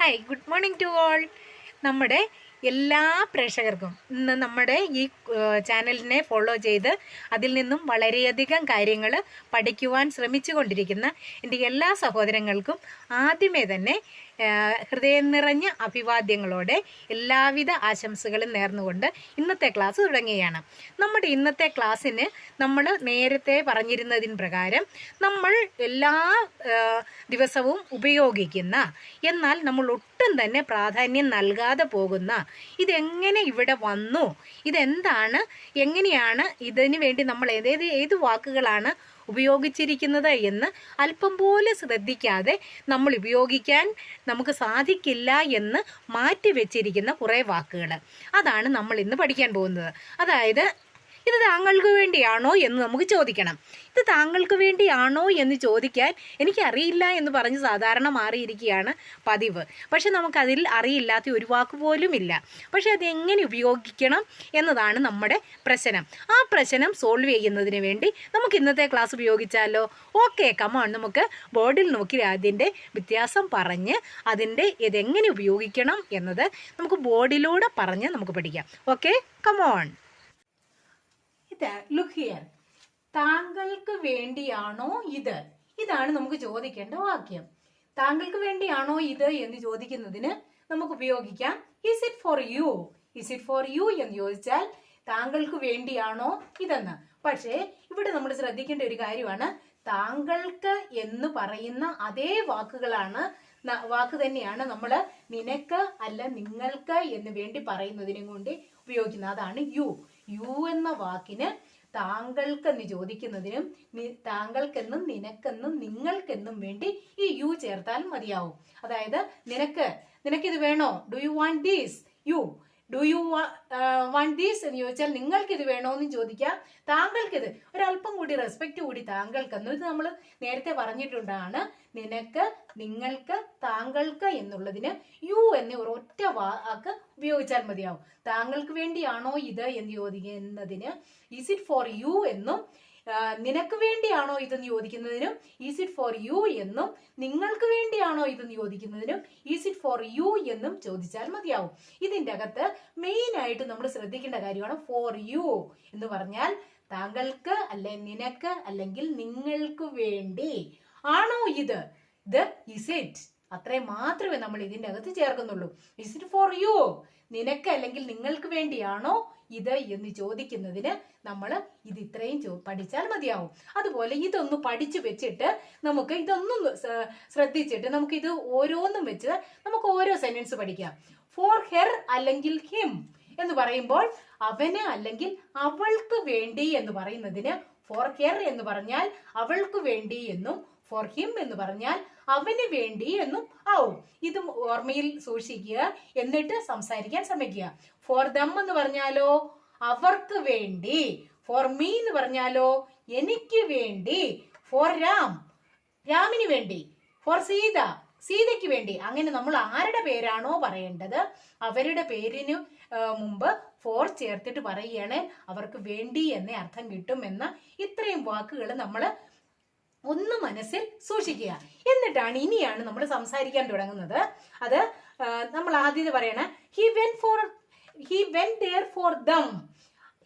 Hi, good morning to all. നമ്മുടെ എല്ലാ പ്രേക്ഷകർക്കും ഇന്ന് നമ്മുടെ ഈ ചാനലിനെ ഫോളോ ചെയ്ത് അതിൽ നിന്നും വളരെയധികം കാര്യങ്ങൾ പഠിക്കുവാൻ ശ്രമിച്ചു കൊണ്ടിരിക്കുന്ന എൻ്റെ എല്ലാ സഹോദരങ്ങൾക്കും ആദ്യമേ തന്നെ ഹൃദയം നിറഞ്ഞ അഭിവാദ്യങ്ങളോടെ എല്ലാവിധ ആശംസകളും നേർന്നുകൊണ്ട് ഇന്നത്തെ ക്ലാസ് തുടങ്ങുകയാണ്. നമ്മുടെ ഇന്നത്തെ ക്ലാസ്സിന് നമ്മൾ നേരത്തെ പറഞ്ഞിരുന്നതിന് പ്രകാരം നമ്മൾ എല്ലാ ദിവസവും ഉപയോഗിക്കുന്ന എന്നാൽ നമ്മൾ ഒട്ടും തന്നെ പ്രാധാന്യം നൽകാതെ പോകുന്ന ഇതെങ്ങനെ ഇവിടെ വന്നു, ഇതെന്താണ്, എങ്ങനെയാണ് ഇതിനു വേണ്ടി നമ്മൾ ഏത് വാക്കുകളാണ് ഉപയോഗിച്ചിരിക്കുന്നത് എന്ന് അല്പം പോലും ശ്രദ്ധിക്കാതെ നമ്മൾ ഉപയോഗിക്കാൻ നമുക്ക് സാധിക്കില്ല എന്ന് മാറ്റിവെച്ചിരിക്കുന്ന കുറേ വാക്കുകൾ, അതാണ് നമ്മൾ ഇന്ന് പഠിക്കാൻ പോകുന്നത്. അതായത് ഇത് താങ്കൾക്ക് വേണ്ടിയാണോ എന്ന് നമുക്ക് ചോദിക്കണം. ഇത് താങ്കൾക്ക് വേണ്ടിയാണോ എന്ന് ചോദിക്കാൻ എനിക്കറിയില്ല എന്ന് പറഞ്ഞ് സാധാരണ മാറിയിരിക്കുകയാണ് പതിവ്. പക്ഷെ നമുക്കതിൽ അറിയില്ലാത്ത ഒരു വാക്ക് പോലും ഇല്ല. പക്ഷെ അതെങ്ങനെ ഉപയോഗിക്കണം എന്നതാണ് നമ്മുടെ പ്രശ്നം. ആ പ്രശ്നം സോൾവ് ചെയ്യുന്നതിന് വേണ്ടി നമുക്ക് ഇന്നത്തെ ക്ലാസ് ഉപയോഗിച്ചാലോ? Okay, come on. നമുക്ക് ബോർഡിൽ നോക്കി അതിൻ്റെ വ്യത്യാസം പറഞ്ഞ് അതിൻ്റെ ഇതെങ്ങനെ ഉപയോഗിക്കണം എന്നത് നമുക്ക് ബോർഡിലൂടെ പറഞ്ഞ് നമുക്ക് പഠിക്കാം. Okay, come on. Look here. താങ്കൾക്ക് വേണ്ടിയാണോ ഇത്? ഇതാണ് നമുക്ക് ചോദിക്കേണ്ട വാക്യം. താങ്കൾക്ക് വേണ്ടിയാണോ ഇത് എന്ന് ചോദിക്കുന്നതിന് നമുക്ക് ഉപയോഗിക്കാം is it for you. Is it for you എന്ന് ചോദിച്ചാൽ താങ്കൾക്ക് വേണ്ടിയാണോ ഇതെന്ന്. പക്ഷേ ഇവിടെ നമ്മൾ ശ്രദ്ധിക്കേണ്ട ഒരു കാര്യമാണ്, താങ്കൾക്ക് എന്ന് പറയുന്ന അതേ വാക്ക് തന്നെയാണ് നമ്മൾ നിനക്ക് അല്ല നിങ്ങൾക്ക് എന്ന് വേണ്ടി പറയുന്നതിനും കൊണ്ട് ഉപയോഗിക്കുന്നത്. അതാണ് യു. യു എന്ന വാക്കിന് താങ്കൾക്കെന്ന് ചോദിക്കുന്നതിനും താങ്കൾക്കെന്നും നിനക്കെന്നും നിങ്ങൾക്കെന്നും വേണ്ടി ഈ യു ചേർത്താൽ മതിയാവും. അതായത് നിനക്കിത് വേണോ? Do you want these? You do you want these എന്ന് ചോദിച്ചാൽ നിങ്ങൾക്കിത് വേണോ എന്ന് ചോദിക്കാം. താങ്കൾക്കിത് ഒരല്പം കൂടി റെസ്പെക്ട് കൂടി താങ്കൾക്കെന്ന്, ഇത് നമ്മൾ നേരത്തെ പറഞ്ഞിട്ടുണ്ടാണ്. നിനക്ക്, നിങ്ങൾക്ക്, താങ്കൾക്ക് എന്നുള്ളതിന് യു എന്ന ഒരൊറ്റ വാക്ക് ഉപയോഗിച്ചാൽ മതിയാവും. താങ്കൾക്ക് വേണ്ടിയാണോ ഇത് എന്ന് ചോദിക്കുന്നതിന് ഈസ് ഇറ്റ് ഫോർ യു എന്നും, നിനക്ക് വേണ്ടിയാണോ ഇതെന്ന് ചോദിക്കുന്നതിനും ഈസ് ഇറ്റ് ഫോർ യു എന്നും, നിങ്ങൾക്ക് വേണ്ടിയാണോ ഇതെന്ന് ചോദിക്കുന്നതിനും ഈസ് ഇറ്റ് ഫോർ യു എന്നും ചോദിച്ചാൽ മതിയാവും. ഇതിൻ്റെ അകത്ത് മെയിൻ ആയിട്ട് നമ്മൾ ശ്രദ്ധിക്കേണ്ട കാര്യമാണ് ഫോർ യു എന്ന് പറഞ്ഞാൽ താങ്കൾക്ക് അല്ലെ നിനക്ക് അല്ലെങ്കിൽ നിങ്ങൾക്ക് വേണ്ടി ആണോ ഇത് ഇസ് ഇറ്റ്, അത്രയും മാത്രമേ നമ്മൾ ഇതിൻ്റെ അകത്ത് ചേർക്കുന്നുള്ളൂ. ഇസ് ഇറ്റ് ഫോർ യു, നിനക്ക് അല്ലെങ്കിൽ നിങ്ങൾക്ക് വേണ്ടിയാണോ ഇത് എന്ന് ചോദിക്കുന്നതിന് നമ്മൾ ഇത് ഇത്രയും പഠിച്ചാൽ മതിയാവും. അതുപോലെ ഇതൊന്ന് പഠിച്ചു വെച്ചിട്ട് നമുക്ക് ഇതൊന്നും ശ്രദ്ധിച്ചിട്ട് നമുക്ക് ഇത് ഓരോന്നും വെച്ച് നമുക്ക് ഓരോ സെന്റൻസ് പഠിക്കാം. ഫോർ ഹെർ അല്ലെങ്കിൽ ഹിം എന്ന് പറയുമ്പോൾ അവന് അല്ലെങ്കിൽ അവൾക്ക് വേണ്ടി എന്ന് പറയുന്നതിന് ഫോർ ഹെർ എന്ന് പറഞ്ഞാൽ അവൾക്ക് വേണ്ടി എന്നും, ഫോർ ഹിം എന്ന് പറഞ്ഞാൽ അവന് വേണ്ടി എന്നും ആവും. ഇതും ഓർമ്മയിൽ സൂക്ഷിക്കുക, എന്നിട്ട് സംസാരിക്കാൻ ശ്രമിക്കുക. ഫോർ ദം എന്ന് പറഞ്ഞാലോ അവർക്ക് വേണ്ടി, ഫോർ മീ എന്ന് പറഞ്ഞാലോ എനിക്ക് വേണ്ടി, ഫോർ രാമിന് വേണ്ടി, ഫോർ സീതയ്ക്ക് വേണ്ടി. അങ്ങനെ നമ്മൾ ആരുടെ പേരാണോ പറയേണ്ടത് അവരുടെ പേരിന് മുമ്പ് ഫോർ ചേർത്തിട്ട് പറയുകയാണ് അവർക്ക് വേണ്ടി എന്നേ അർത്ഥം കിട്ടും എന്ന ഇത്രയും വാക്കുകൾ നമ്മൾ ഒന്ന് മനസ്സിൽ സൂക്ഷിക്കുക. എന്നിട്ടാണ് ഇനിയാണ് നമ്മൾ സംസാരിക്കാൻ തുടങ്ങുന്നത്. അത് നമ്മൾ ആദ്യം പറയണ he went there for them.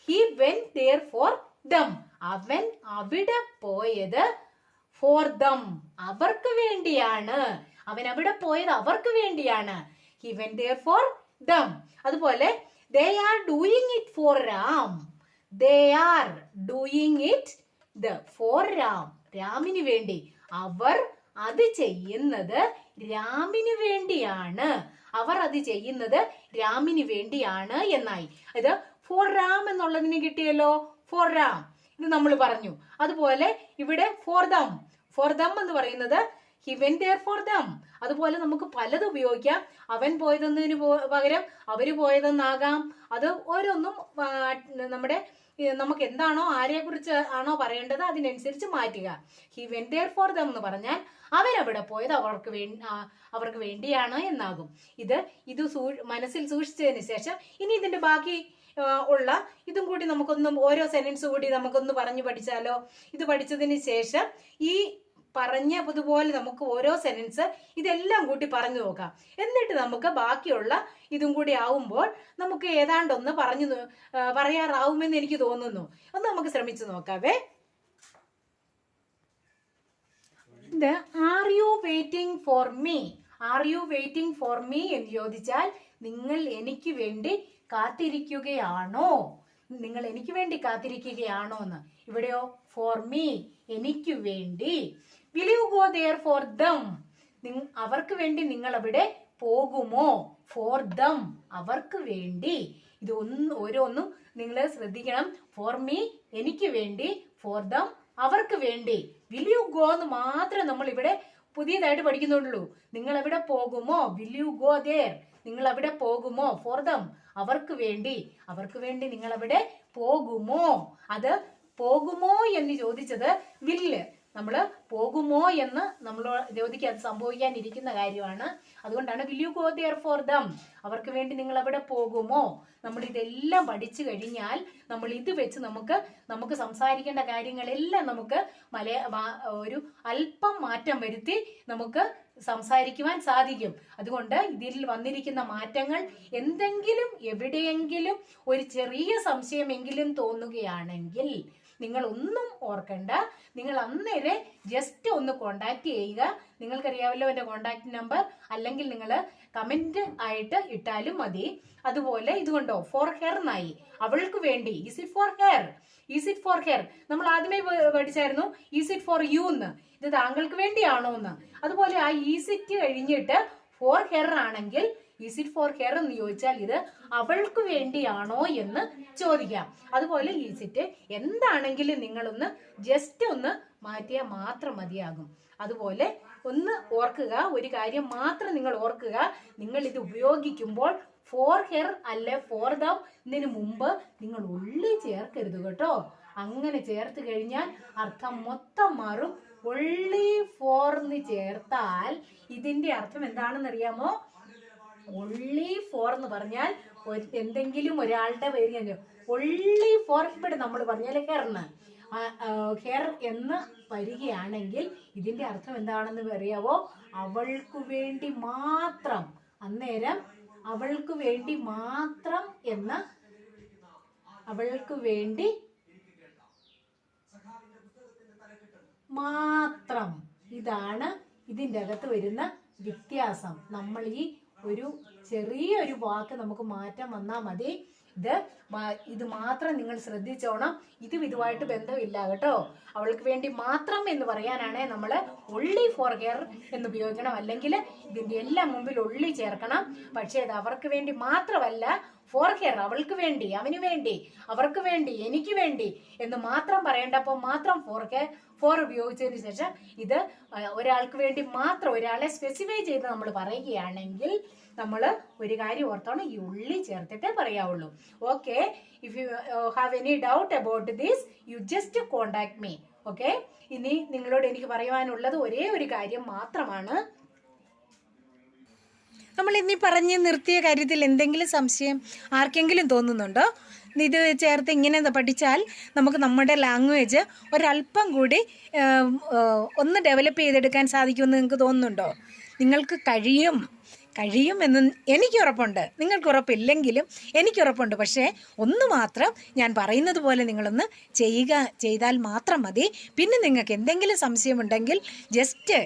He went there for them. അവൻ അവിടെ പോയത് for them, അവർക്ക് വേണ്ടിയാണ്. അവൻ അവിടെ പോയത് അവർക്ക് വേണ്ടിയാണ്. He went there for them. അതുപോലെ they are doing it for Ram. They are doing it for Ram. രാമിന് വേണ്ടി. അവർ അത് ചെയ്യുന്നത് രാമിന് വേണ്ടിയാണ്. അവർ അത് ചെയ്യുന്നത് രാമിന് വേണ്ടിയാണ് എന്നായി. ഇത് ഫോർ റാം എന്നുള്ളതിന് കിട്ടിയല്ലോ, ഫോർ റാം ഇത് നമ്മൾ പറഞ്ഞു. അതുപോലെ ഇവിടെ ഫോർ ദം എന്ന് പറയുന്നത് he went there for them. അതുപോലെ നമുക്ക് പലതും ഉപയോഗിക്കാം. അവൻ പോയതെന്നതിന് പകരം അവര് പോയതെന്നാകാം. അത് ഓരോന്നും നമുക്ക് എന്താണോ ആരെ കുറിച്ച് ആണോ പറയേണ്ടത് അതിനനുസരിച്ച് മാറ്റുക. He went there for them എന്ന് പറഞ്ഞാൽ അവരവിടെ പോയത് അവർക്ക് വേണ്ടിയാണ് എന്നാകും. ഇത് മനസ്സിൽ സൂക്ഷിച്ചതിന് ശേഷം ഇനി ഇതിന്റെ ബാക്കി ഉള്ള ഇതും കൂടി നമുക്കൊന്നും ഓരോ സെന്റൻസ് കൂടി നമുക്കൊന്ന് പറഞ്ഞു പഠിച്ചാലോ? ഇത് പഠിച്ചതിന് ശേഷം ഈ പറഞ്ഞതുപോലെ നമുക്ക് ഓരോ സെന്റൻസ് ഇതെല്ലാം കൂട്ടി പറഞ്ഞു നോക്കാം. എന്നിട്ട് നമുക്ക് ബാക്കിയുള്ള ഇതും കൂടി ആവുമ്പോൾ നമുക്ക് ഏതാണ്ടൊന്ന് പറയാറാവുമെന്ന് എനിക്ക് തോന്നുന്നു. ഒന്ന് നമുക്ക് ശ്രമിച്ചു നോക്കാവേ. Are you waiting for me? Are you waiting for me എന്ന് ചോദിച്ചാൽ നിങ്ങൾ എനിക്ക് വേണ്ടി കാത്തിരിക്കുകയാണോ? നിങ്ങൾ എനിക്ക് വേണ്ടി കാത്തിരിക്കുകയാണോ എന്ന്. ഇവിടെയോ ഫോർ മീ, എനിക്ക് വേണ്ടി. Will you go there for them? അവർക്ക് വേണ്ടി നിങ്ങൾ അവിടെ പോകുമോ? ഫോർ ദം, അവർക്ക് വേണ്ടി. ഇത് ഓരോന്നും നിങ്ങൾ ശ്രദ്ധിക്കണം. ഫോർ മീ, എനിക്ക് വേണ്ടി. ഫോർ ദം, അവർക്ക് വേണ്ടി. വിൽ യു ഗോ എന്ന് മാത്രം നമ്മൾ ഇവിടെ പുതിയതായിട്ട് പഠിക്കുന്നുള്ളൂ. നിങ്ങൾ എവിടെ പോകുമോ? Will you go there? നിങ്ങൾ അവിടെ പോകുമോ? ഫോർ ദം, അവർക്ക് വേണ്ടി. അവർക്ക് വേണ്ടി നിങ്ങൾ അവിടെ പോകുമോ? അത് പോകുമോ എന്ന് ചോദിച്ചത് വില്ല്. നമ്മള് പോകുമോ എന്ന് നമ്മൾ ചോദിക്കുക, അത് സംഭവിക്കാനിരിക്കുന്ന കാര്യമാണ്. അതുകൊണ്ടാണ് will you go there four them? അവർക്ക് വേണ്ടി നിങ്ങൾ അവിടെ പോകുമോ? നമ്മൾ ഇതെല്ലാം പഠിച്ചു കഴിഞ്ഞാൽ നമ്മൾ ഇത് വെച്ച് നമുക്ക് സംസാരിക്കേണ്ട കാര്യങ്ങളെല്ലാം നമുക്ക് ഒരു അല്പം മാറ്റം വരുത്തി നമുക്ക് സംസാരിക്കുവാൻ സാധിക്കും. അതുകൊണ്ട് ഇതിൽ വന്നിരിക്കുന്ന മാറ്റങ്ങൾ എന്തെങ്കിലും എവിടെയെങ്കിലും ഒരു ചെറിയ സംശയമെങ്കിലും തോന്നുകയാണെങ്കിൽ നിങ്ങൾ ഒന്നും ഓർക്കണ്ട. നിങ്ങൾ അന്നേരം ജസ്റ്റ് ഒന്ന് കോണ്ടാക്ട് ചെയ്യുക. നിങ്ങൾക്കറിയാമല്ലോ എൻ്റെ കോണ്ടാക്ട് നമ്പർ, അല്ലെങ്കിൽ നിങ്ങൾ കമന്റ് ആയിട്ട് ഇട്ടാലും മതി. അതുപോലെ ഇതുകൊണ്ടോ ഫോർ ഹെർ എന്നായി, അവൾക്ക് വേണ്ടി. Is it for her? Is it for her നമ്മൾ ആദ്യമേ പഠിച്ചായിരുന്നു. ഈസ് ഇറ്റ് ഫോർ യു എന്ന്, ഇത് താങ്കൾക്ക് വേണ്ടിയാണോ എന്ന്. അതുപോലെ ആ ഈസ് ഇറ്റ് കഴിഞ്ഞിട്ട് ഫോർ ഹെർ ആണെങ്കിൽ ഈസ് ഇറ്റ് ഫോർ ഹെർ എന്ന് ചോദിച്ചാൽ ഇത് അവൾക്ക് വേണ്ടിയാണോ എന്ന് ചോദിക്കാം. അതുപോലെ ഈസ് ഇറ്റ് എന്താണെങ്കിലും നിങ്ങളൊന്ന് ജസ്റ്റ് ഒന്ന് മാറ്റിയാൽ മാത്രം മതിയാകും. അതുപോലെ ഒന്ന് ഓർക്കുക, ഒരു കാര്യം മാത്രം നിങ്ങൾ ഓർക്കുക. നിങ്ങൾ ഇത് ഉപയോഗിക്കുമ്പോൾ ഫോർ ഹെർ അല്ലെ ഫോർ ദം ഇതിന് മുമ്പ് നിങ്ങൾ ഉള്ളി ചേർക്കരുത് കേട്ടോ. അങ്ങനെ ചേർത്ത് കഴിഞ്ഞാൽ അർത്ഥം മൊത്തം മാറും. ഒള്ളി ഫോർ എന്ന് ചേർത്താൽ ഇതിന്റെ അർത്ഥം എന്താണെന്ന് അറിയാമോ? ഒള്ളി ഫോർ എന്ന് പറഞ്ഞാൽ എന്തെങ്കിലും ഒരാളുടെ പേര് ഒള്ളി ഫോർ ഇവിടെ നമ്മൾ പറഞ്ഞാൽ ഹെർന്ന് ഹെർ എന്ന് വരികയാണെങ്കിൽ ഇതിന്റെ അർത്ഥം എന്താണെന്ന് അറിയാവോ? അവൾക്ക് വേണ്ടി മാത്രം. അന്നേരം അവൾക്ക് വേണ്ടി മാത്രം എന്ന അവൾക്ക് വേണ്ടി മാത്രം, ഇതാണ് ഇതിൻ്റെ അകത്ത് വരുന്ന വ്യത്യാസം. നമ്മൾ ഈ ഒരു ചെറിയൊരു വാക്ക് നമുക്ക് മാറ്റം വന്നാൽ മതി. ഇത് മാത്രം നിങ്ങൾ ശ്രദ്ധിച്ചോണം. ഇതുമായിട്ട് ബന്ധമില്ല കേട്ടോ. അവൾക്ക് വേണ്ടി മാത്രം എന്ന് പറയാനാണെ നമ്മൾ ഒള്ളി ഫോർ ഹെർ എന്ന് ഉപയോഗിക്കണം, അല്ലെങ്കിൽ ഇതിന്റെ എല്ലാം മുമ്പിൽ ഒള്ളി ചേർക്കണം. പക്ഷേ അത് അവർക്ക് വേണ്ടി മാത്രമല്ല, ഫോർ ഹെർ അവൾക്ക് വേണ്ടി, അവന് വേണ്ടി, അവർക്ക് വേണ്ടി, എനിക്ക് വേണ്ടി എന്ന് മാത്രം പറയേണ്ടപ്പോൾ മാത്രം ഫോർ ഉപയോഗിച്ചതിന് ശേഷം ഇത് ഒരാൾക്ക് വേണ്ടി മാത്രം, ഒരാളെ സ്പെസിഫൈ ചെയ്ത് നമ്മൾ പറയുകയാണെങ്കിൽ നമ്മൾ ഒരു കാര്യം ഓർത്തോണം, ഈ ഉള്ളി ചേർത്തിട്ടേ പറയാവുള്ളൂ. Okay, if you have any doubt about this you just contact me. Okay, ഇനി നിങ്ങളോട് എനിക്ക് പറയുവാനുള്ളത് ഒരേ ഒരു കാര്യം മാത്രമാണ്. നമ്മൾ ഇനി പറഞ്ഞ് നിർത്തിയ കാര്യത്തിൽ എന്തെങ്കിലും സംശയം ആർക്കെങ്കിലും തോന്നുന്നുണ്ടോ? ഇത് ചേർത്ത് ഇങ്ങനെ പഠിച്ചാൽ നമുക്ക് നമ്മുടെ ലാംഗ്വേജ് ഒരല്പം കൂടി ഒന്ന് ഡെവലപ്പ് ചെയ്തെടുക്കാൻ സാധിക്കുമെന്ന് നിങ്ങൾക്ക് തോന്നുന്നുണ്ടോ? നിങ്ങൾക്ക് കഴിയുമെന്ന് എനിക്ക് ഉറപ്പുണ്ട്. നിങ്ങൾക്ക് ഉറപ്പില്ലെങ്കിലും എനിക്ക് ഉറപ്പുണ്ട്. പക്ഷേ ഒന്ന് മാത്രം ഞാൻ പറയുന്നത് പോലെ നിങ്ങളൊന്ന് ചെയ്താൽ മാത്രം മതി. പിന്നെ നിങ്ങൾക്ക് എന്തെങ്കിലും സംശയമുണ്ടെങ്കിൽ ജസ്റ്റ്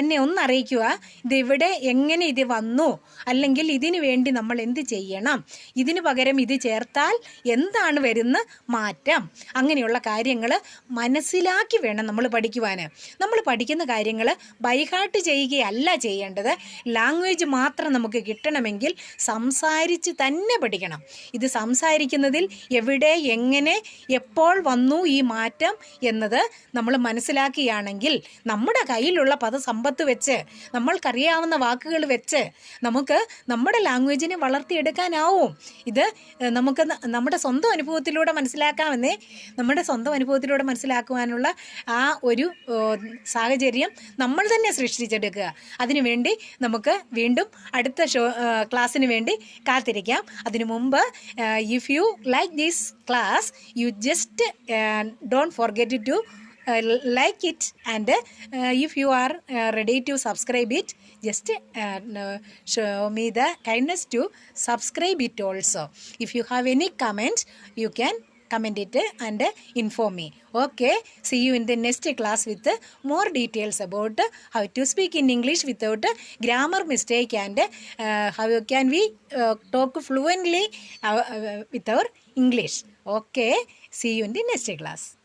എന്നെ ഒന്ന് അറിയിക്കുക. ഇതിവിടെ എങ്ങനെ ഇത് വന്നു, അല്ലെങ്കിൽ ഇതിനു വേണ്ടി നമ്മൾ എന്ത് ചെയ്യണം, ഇതിനു പകരം ഇത് ചേർത്താൽ എന്താണ് വരുന്ന മാറ്റം, അങ്ങനെയുള്ള കാര്യങ്ങൾ മനസ്സിലാക്കി വേണം നമ്മൾ പഠിക്കുവാൻ. നമ്മൾ പഠിക്കുന്ന കാര്യങ്ങൾ ബൈഹാർട്ട് ചെയ്യുകയല്ല ചെയ്യേണ്ടത്. ലാംഗ്വേജ് മാത്രം നമുക്ക് കിട്ടണമെങ്കിൽ സംസാരിച്ച് തന്നെ പഠിക്കണം. ഇത് സംസാരിക്കുന്നതിൽ എവിടെ, എങ്ങനെ, എപ്പോൾ വന്നു ഈ മാറ്റം എന്നത് നമ്മൾ മനസ്സിലാക്കുകയാണെങ്കിൽ നമ്മുടെ കയ്യിലുള്ള പദസമ്പത്ത് വെച്ച്, നമ്മൾക്കറിയാവുന്ന വാക്കുകൾ വെച്ച് നമുക്ക് നമ്മുടെ ലാംഗ്വേജിനെ വളർത്തിയെടുക്കാനാവും. ഇത് നമുക്ക് നമ്മുടെ സ്വന്തം അനുഭവത്തിലൂടെ മനസ്സിലാക്കുവാനുള്ള ആ ഒരു സാഹചര്യം നമ്മൾ തന്നെ സൃഷ്ടിച്ചെടുക്കുക. അതിനുവേണ്ടി നമുക്ക് വീണ്ടും അടുത്ത ക്ലാസ്സിന് വേണ്ടി കാത്തിരിക്കാം. അതിനു മുമ്പ് if you like this class, you just don't forget to like it, and if you are ready to subscribe it, just show me the kindness to subscribe it also. If you have any comment, you can comment it and inform me. Okay, see you in the next class with more details about how to speak in English without grammar mistake, and how can we talk fluently with our English. Okay, see you in the next class.